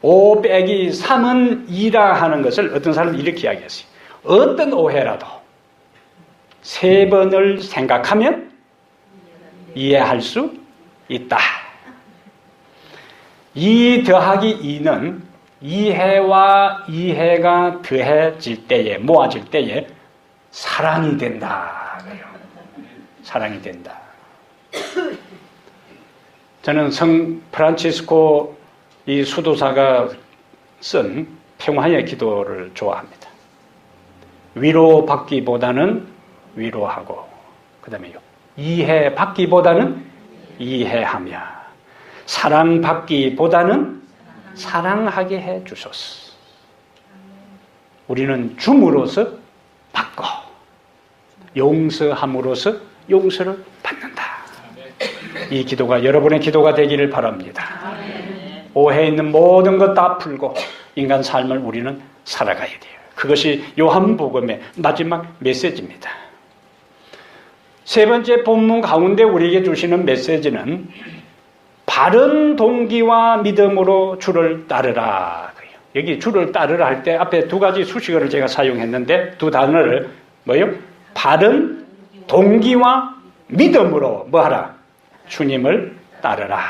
5 빼기 3은 2라 하는 것을 어떤 사람은 이렇게 이야기했어요. 어떤 오해라도 3번을 생각하면 이해할 수 있다. 2 더하기 2는 이해와 이해가 더해질 때에, 모아질 때에 사랑이 된다. 사랑이 된다. 저는 성 프란치스코 이 수도사가 쓴 평화의 기도를 좋아합니다. 위로받기보다는 위로하고, 그 다음에요, 이해받기보다는 이해하며, 사랑받기보다는 사랑하게 해 주소서. 우리는 줌으로써 받고 용서함으로써 용서를 받는다. 이 기도가 여러분의 기도가 되기를 바랍니다. 오해 있는 모든 것 다 풀고 인간 삶을 우리는 살아가야 돼요. 그것이 요한복음의 마지막 메시지입니다. 세 번째 본문 가운데 우리에게 주시는 메시지는 바른 동기와 믿음으로 주를 따르라. 여기 주를 따르라 할 때 앞에 두 가지 수식어를 제가 사용했는데 두 단어를 뭐요? 바른 동기와 믿음으로 뭐하라? 주님을 따르라.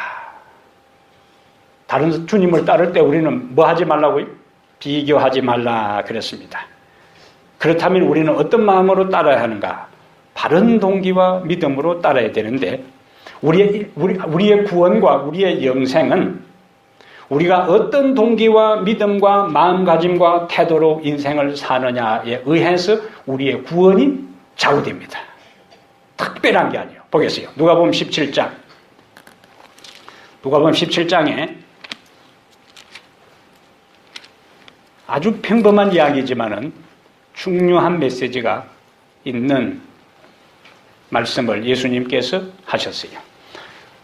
다른 주님을 따를 때 우리는 뭐 하지 말라고요? 비교하지 말라 그랬습니다. 그렇다면 우리는 어떤 마음으로 따라야 하는가? 바른 동기와 믿음으로 따라야 되는데 우리의 구원과 우리의 영생은 우리가 어떤 동기와 믿음과 마음가짐과 태도로 인생을 사느냐에 의해서 우리의 구원이 좌우됩니다. 특별한 게 아니에요. 보겠어요. 누가복음 17장. 누가복음 17장에 아주 평범한 이야기지만은 중요한 메시지가 있는 말씀을 예수님께서 하셨어요.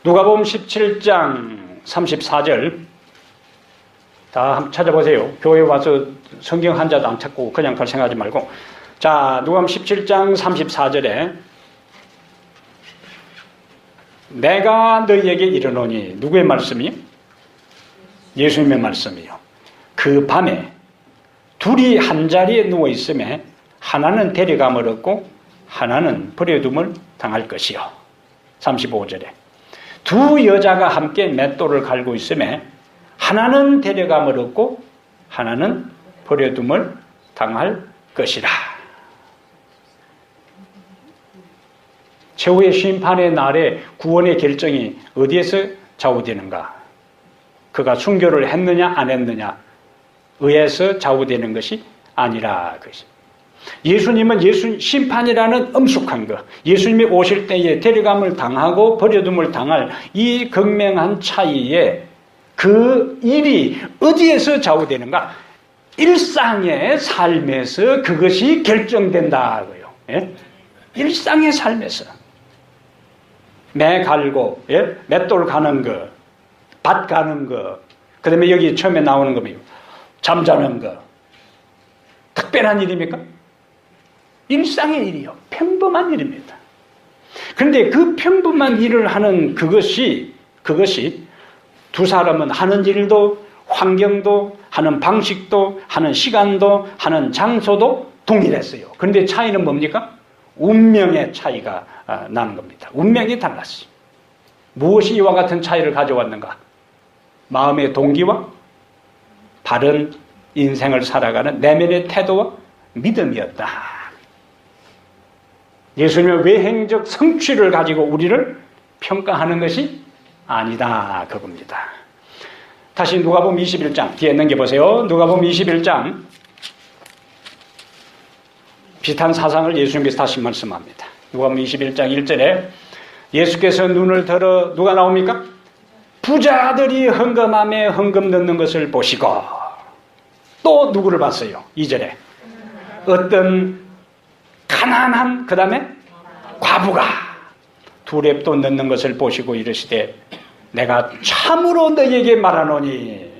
누가복음 17장 34절 다 한번 찾아보세요. 교회 와서 성경 한자도 안 찾고 그냥 별 생각하지 말고. 자, 누가복음 17장 34절에 내가 너희에게 이르노니, 누구의 말씀이요? 예수님의 말씀이요. 그 밤에 둘이 한 자리에 누워 있음에 하나는 데려감을 얻고 하나는 버려둠을 당할 것이요. 35절에 두 여자가 함께 맷돌을 갈고 있음에 하나는 데려감을 얻고 하나는 버려둠을 당할 것이라. 최후의 심판의 날에 구원의 결정이 어디에서 좌우되는가? 그가 순교를 했느냐 안 했느냐 의해서 좌우되는 것이 아니라 것입니다. 예수님은 심판이라는 엄숙한 것, 예수님이 오실 때에 데려감을 당하고 버려둠을 당할 이 극명한 차이에 그 일이 어디에서 좌우되는가? 일상의 삶에서 그것이 결정된다고요. 예? 일상의 삶에서 매 갈고, 예? 맷돌 가는 거, 밭 가는 거, 그 다음에 여기 처음에 나오는 거 잠자는 거, 특별한 일입니까? 일상의 일이요. 평범한 일입니다. 그런데 그 평범한 일을 하는 그것이 두 사람은 하는 일도, 환경도, 하는 방식도, 하는 시간도, 하는 장소도 동일했어요. 그런데 차이는 뭡니까? 운명의 차이가 나는 겁니다. 운명이 달랐어요. 무엇이 이와 같은 차이를 가져왔는가? 마음의 동기와 바른 인생을 살아가는 내면의 태도와 믿음이었다. 예수님의 외행적 성취를 가지고 우리를 평가하는 것이 아니다, 그겁니다. 다시 누가복음 21장 뒤에 넘겨보세요. 누가복음 21장 비슷한 사상을 예수님께서 다시 말씀합니다. 누가복음 21장 1절에 예수께서 눈을 들어 누가 나옵니까? 부자들이 헌금함에 헌금 넣는 것을 보시고 또 누구를 봤어요? 2절에 어떤 가난한 그 다음에 과부가 두 렙돈 넣는 것을 보시고 이르시되 내가 참으로 너희에게 말하노니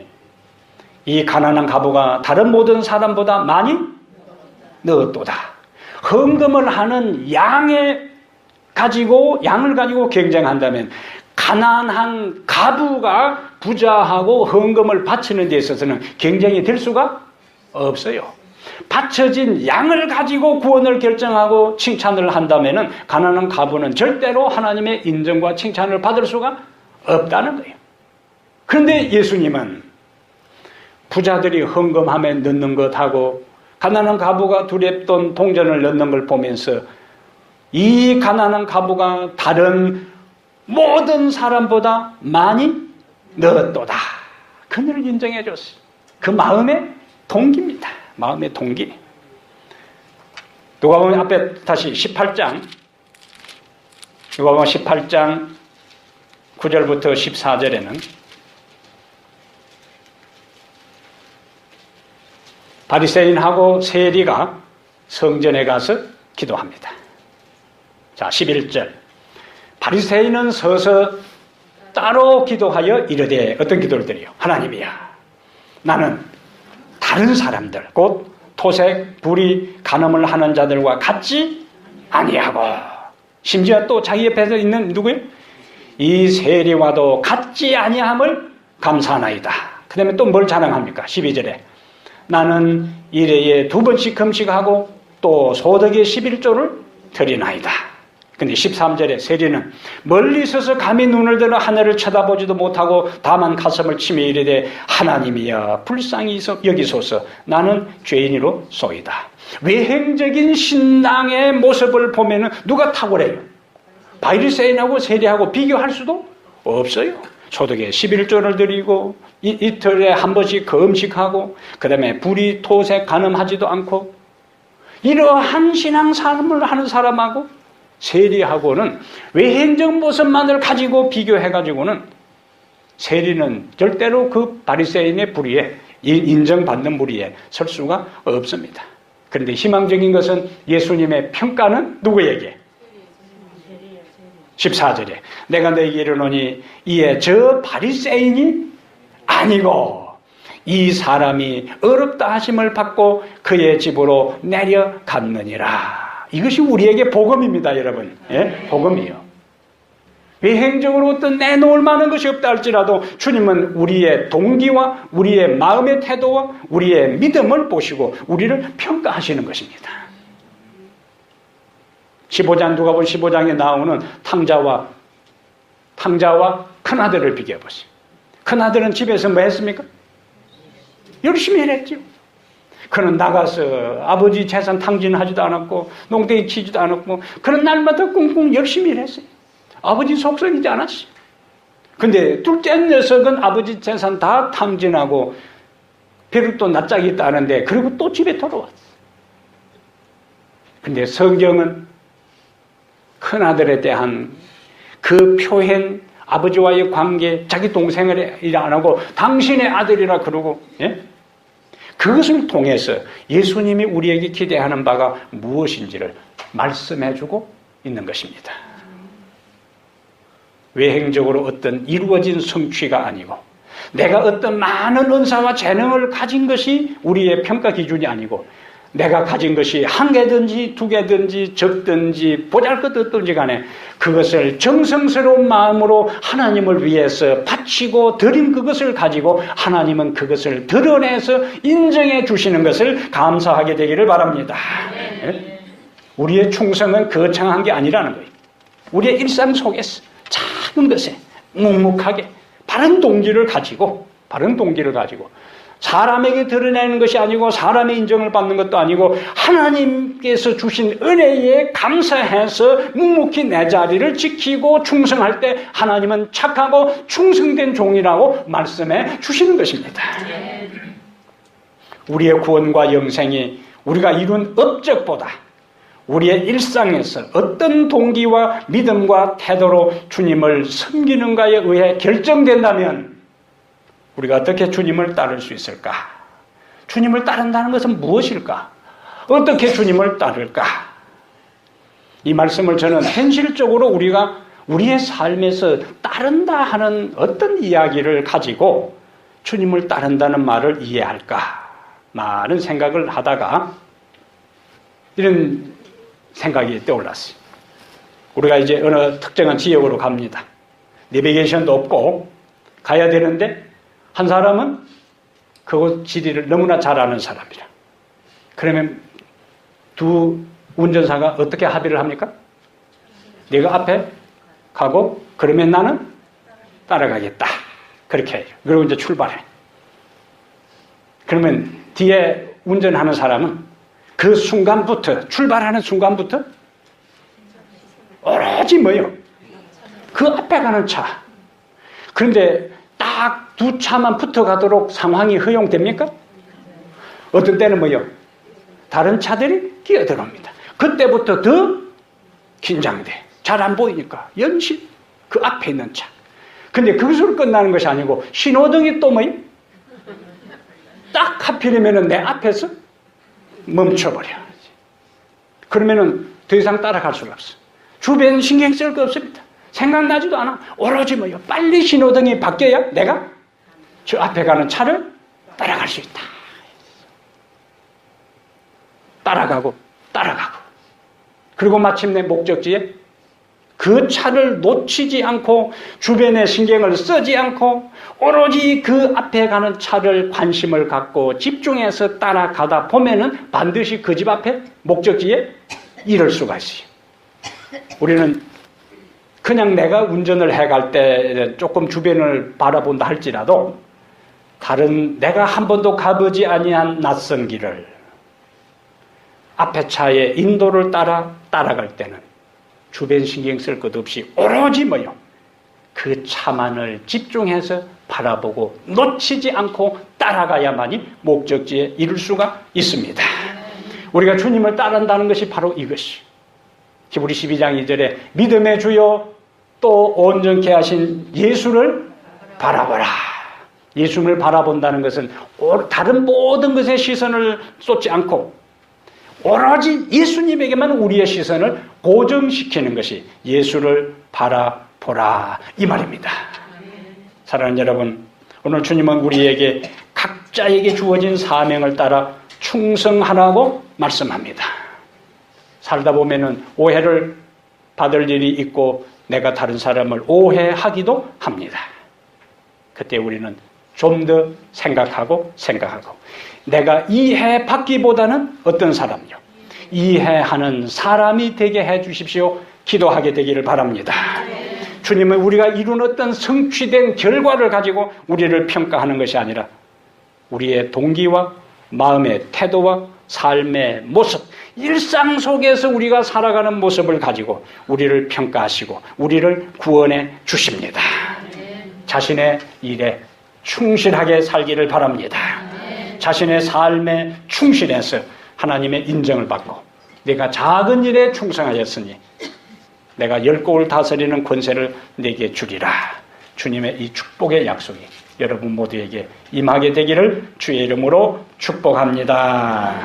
이 가난한 과부가 다른 모든 사람보다 많이 넣었도다. 헌금을 하는 양을 가지고 경쟁한다면 가난한 과부가 부자하고 헌금을 바치는 데 있어서는 경쟁이 될 수가 없어요. 바쳐진 양을 가지고 구원을 결정하고 칭찬을 한다면 가난한 과부는 절대로 하나님의 인정과 칭찬을 받을 수가 없다는 거예요. 그런데 예수님은 부자들이 헌금함에 넣는 것하고 가난한 과부가 두 렙돈 동전을 넣는 걸 보면서 이 가난한 과부가 다른 모든 사람보다 많이 넣었도다. 그들을 인정해 줬어요. 그 마음의 동기입니다. 마음의 동기. 누가복음 앞에 다시 18장 누가복음 18장 9절부터 14절에는 바리새인하고 세리가 성전에 가서 기도합니다. 자, 11절. 바리새인은 서서 따로 기도하여 이르되 어떤 기도를 드려요? 하나님이야, 나는 다른 사람들 곧 토색, 불의, 간음을 하는 자들과 같지 아니하고 심지어 또 자기 옆에서 있는 누구예요? 이 세리와도 같지 아니함을 감사하나이다. 그 다음에 또 뭘 자랑합니까? 12절에 나는 일회에 2번씩 금식하고 또 소득의 11조를 드리나이다. 근데 13절에 세리는 멀리 서서 감히 눈을 들어 하늘을 쳐다보지도 못하고 다만 가슴을 치며 이르되 하나님이여 불쌍히 여기소서 나는 죄인이로 쏘이다. 외행적인 신앙의 모습을 보면 누가 탁월해요? 바리새인하고 세리하고 비교할 수도 없어요. 소득에 11조를 드리고 이틀에 한 번씩 금식하고 그 다음에 불의, 토색, 간음하지도 않고 이러한 신앙생활을 하는 사람하고 세리하고는 외행적 모습만을 가지고 비교해가지고는 세리는 절대로 그 바리새인의 불의에 인정받는 불의에 설 수가 없습니다. 그런데 희망적인 것은 예수님의 평가는 누구에게? 14절에 내가 너에게 이르노니 이에 저 바리새인이 아니고 이 사람이 어렵다 하심을 받고 그의 집으로 내려갔느니라. 이것이 우리에게 복음입니다, 여러분. 예? 복음이요. 외행적으로 어떤 내놓을 만한 것이 없다 할지라도 주님은 우리의 동기와 우리의 마음의 태도와 우리의 믿음을 보시고 우리를 평가하시는 것입니다. 15장 누가복음 15장에 나오는 탕자와 큰아들을 비교해보세요. 큰아들은 집에서 뭐 했습니까? 열심히 일했죠. 그는 나가서 아버지 재산 탕진하지도 않았고 농땡이 치지도 않았고 그런 날마다 꿍꿍 열심히 일했어요. 아버지 속썩이지 않았어요. 근데 둘째 녀석은 아버지 재산 다 탕진하고 배로 또 낯짝이 따는데 그리고 또 집에 돌아왔어요. 근데 성경은 큰아들에 대한 그 표현, 아버지와의 관계, 자기 동생을 일 안 하고 당신의 아들이라 그러고, 예? 그것을 통해서 예수님이 우리에게 기대하는 바가 무엇인지를 말씀해주고 있는 것입니다. 외행적으로 어떤 이루어진 성취가 아니고 내가 어떤 많은 은사와 재능을 가진 것이 우리의 평가 기준이 아니고 내가 가진 것이 한 개든지 두 개든지 적든지 보잘것없든지 간에 그것을 정성스러운 마음으로 하나님을 위해서 바치고 드린 그것을 가지고 하나님은 그것을 드러내서 인정해 주시는 것을 감사하게 되기를 바랍니다. 네? 우리의 충성은 거창한 게 아니라는 거예요. 우리의 일상 속에서 작은 것에 묵묵하게 바른 동기를 가지고 사람에게 드러내는 것이 아니고 사람의 인정을 받는 것도 아니고 하나님께서 주신 은혜에 감사해서 묵묵히 내 자리를 지키고 충성할 때 하나님은 착하고 충성된 종이라고 말씀해 주시는 것입니다. 우리의 구원과 영생이 우리가 이룬 업적보다 우리의 일상에서 어떤 동기와 믿음과 태도로 주님을 섬기는가에 의해 결정된다면 우리가 어떻게 주님을 따를 수 있을까? 주님을 따른다는 것은 무엇일까? 어떻게 주님을 따를까? 이 말씀을 저는 현실적으로 우리가 우리의 삶에서 따른다 하는 어떤 이야기를 가지고 주님을 따른다는 말을 이해할까? 많은 생각을 하다가 이런 생각이 떠올랐어요. 우리가 이제 어느 특정한 지역으로 갑니다. 내비게이션도 없고 가야 되는데 한 사람은 그곳 지리를 너무나 잘 아는 사람이라. 그러면 두 운전사가 어떻게 합의를 합니까? 네가 앞에 가고 그러면 나는 따라가겠다. 그렇게 해요. 그리고 이제 출발해. 그러면 뒤에 운전하는 사람은 그 순간부터 출발하는 순간부터 오로지 뭐요? 그 앞에 가는 차. 그런데 딱 두 차만 붙어가도록 상황이 허용됩니까? 어떤 때는 뭐요? 다른 차들이 끼어들어옵니다. 그때부터 더 긴장돼. 잘 안 보이니까 연신 그 앞에 있는 차. 근데 그것으로 끝나는 것이 아니고 신호등이 또 뭐요? 딱 하필이면 내 앞에서 멈춰버려. 그러면은 더 이상 따라갈 수가 없어. 주변 신경 쓸 거 없습니다. 생각나지도 않아. 오로지 뭐요? 빨리 신호등이 바뀌어야 내가 저 앞에 가는 차를 따라갈 수 있다. 따라가고. 그리고 마침내 목적지에 그 차를 놓치지 않고 주변에 신경을 쓰지 않고 오로지 그 앞에 가는 차를 관심을 갖고 집중해서 따라가다 보면은 반드시 그 집 앞에 목적지에 이를 수가 있어요. 우리는 그냥 내가 운전을 해갈 때 조금 주변을 바라본다 할지라도 다른 내가 한 번도 가보지 아니한 낯선 길을 앞에 차의 인도를 따라갈 때는 주변 신경 쓸 것 없이 오로지 뭐요? 그 차만을 집중해서 바라보고 놓치지 않고 따라가야만이 목적지에 이룰 수가 있습니다. 우리가 주님을 따른다는 것이 바로 이것이. 히브리 12장 2절에 믿음의 주요 또 온전케 하신 예수를 바라보라. 예수를 바라본다는 것은 다른 모든 것에 시선을 쏟지 않고 오로지 예수님에게만 우리의 시선을 고정시키는 것이 예수를 바라보라 이 말입니다. 사랑하는 여러분, 오늘 주님은 우리에게 각자에게 주어진 사명을 따라 충성하라고 말씀합니다. 살다 보면은 오해를 받을 일이 있고 내가 다른 사람을 오해하기도 합니다. 그때 우리는 좀 더 생각하고 내가 이해받기보다는 어떤 사람요? 이해하는 사람이 되게 해 주십시오. 기도하게 되기를 바랍니다. 주님은 우리가 이룬 어떤 성취된 결과를 가지고 우리를 평가하는 것이 아니라 우리의 동기와 마음의 태도와 삶의 모습, 일상 속에서 우리가 살아가는 모습을 가지고 우리를 평가하시고 우리를 구원해 주십니다. 자신의 일에 충실하게 살기를 바랍니다. 자신의 삶에 충실해서 하나님의 인정을 받고 내가 작은 일에 충성하였으니 내가 10곡을 다스리는 권세를 내게 주리라. 주님의 이 축복의 약속이 여러분 모두에게 임하게 되기를 주의 이름으로 축복합니다.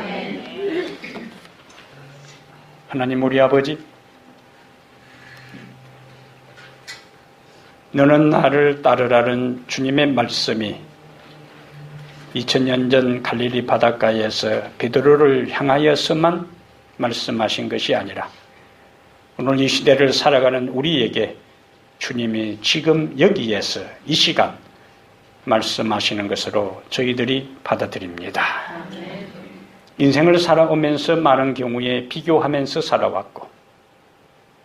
하나님 우리 아버지, 너는 나를 따르라는 주님의 말씀이 2000년 전 갈릴리 바닷가에서 베드로를 향하여서만 말씀하신 것이 아니라 오늘 이 시대를 살아가는 우리에게 주님이 지금 여기에서 이 시간 말씀하시는 것으로 저희들이 받아들입니다. 인생을 살아오면서 많은 경우에 비교하면서 살아왔고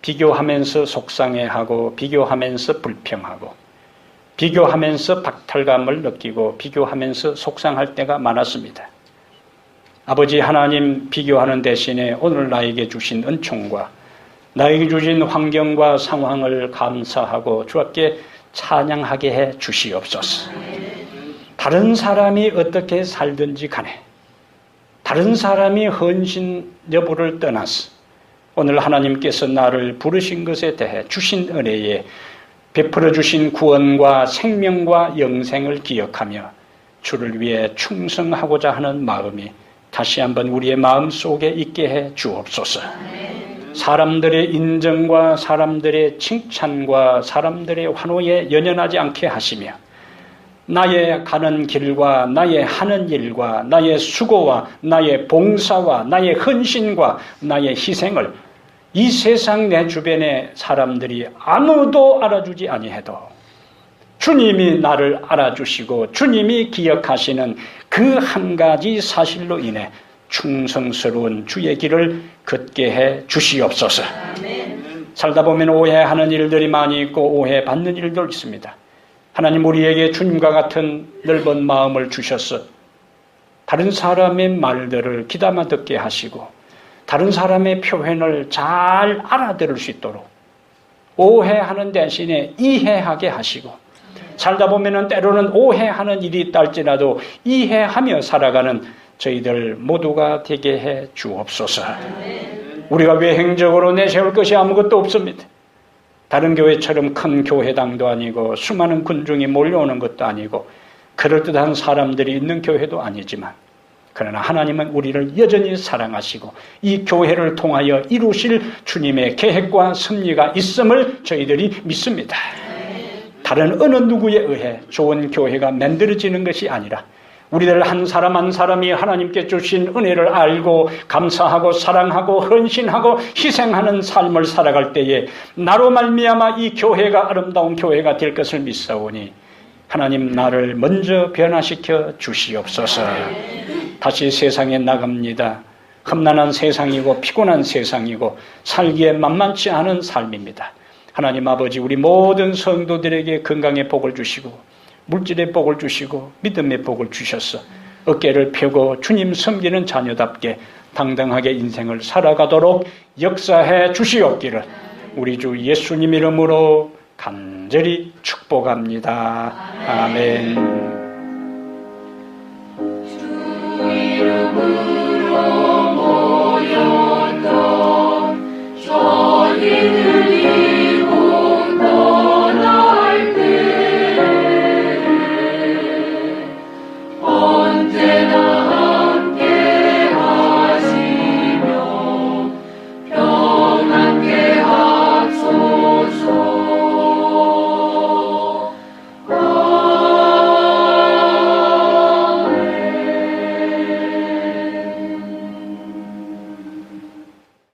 비교하면서 속상해하고 비교하면서 불평하고 비교하면서 박탈감을 느끼고 비교하면서 속상할 때가 많았습니다. 아버지 하나님, 비교하는 대신에 오늘 나에게 주신 은총과 나에게 주신 환경과 상황을 감사하고 주께 찬양하게 해 주시옵소서. 다른 사람이 어떻게 살든지 간에 다른 사람이 헌신 여부를 떠나서 오늘 하나님께서 나를 부르신 것에 대해 주신 은혜에 베풀어 주신 구원과 생명과 영생을 기억하며 주를 위해 충성하고자 하는 마음이 다시 한번 우리의 마음 속에 있게 해 주옵소서. 사람들의 인정과 사람들의 칭찬과 사람들의 환호에 연연하지 않게 하시며 나의 가는 길과 나의 하는 일과 나의 수고와 나의 봉사와 나의 헌신과 나의 희생을 이 세상 내 주변의 사람들이 아무도 알아주지 아니해도 주님이 나를 알아주시고 주님이 기억하시는 그 한 가지 사실로 인해 충성스러운 주의 길을 걷게 해 주시옵소서. 살다 보면 오해하는 일들이 많이 있고 오해받는 일도 있습니다. 하나님 우리에게 주님과 같은 넓은 마음을 주셔서 다른 사람의 말들을 귀담아 듣게 하시고 다른 사람의 표현을 잘 알아들을 수 있도록 오해하는 대신에 이해하게 하시고 살다 보면 때로는 오해하는 일이 있다 할지라도 이해하며 살아가는 저희들 모두가 되게 해 주옵소서. 우리가 외행적으로 내세울 것이 아무것도 없습니다. 다른 교회처럼 큰 교회당도 아니고 수많은 군중이 몰려오는 것도 아니고 그럴듯한 사람들이 있는 교회도 아니지만 그러나 하나님은 우리를 여전히 사랑하시고 이 교회를 통하여 이루실 주님의 계획과 섭리가 있음을 저희들이 믿습니다. 다른 어느 누구에 의해 좋은 교회가 만들어지는 것이 아니라 우리들 한 사람 한 사람이 하나님께 주신 은혜를 알고 감사하고 사랑하고 헌신하고 희생하는 삶을 살아갈 때에 나로 말미암아 이 교회가 아름다운 교회가 될 것을 믿사오니 하나님 나를 먼저 변화시켜 주시옵소서. 다시 세상에 나갑니다. 험난한 세상이고 피곤한 세상이고 살기에 만만치 않은 삶입니다. 하나님 아버지 우리 모든 성도들에게 건강의 복을 주시고 물질의 복을 주시고 믿음의 복을 주셔서 어깨를 펴고 주님 섬기는 자녀답게 당당하게 인생을 살아가도록 역사해 주시옵기를 우리 주 예수님 이름으로 간절히 축복합니다. 아멘. 주 이름으로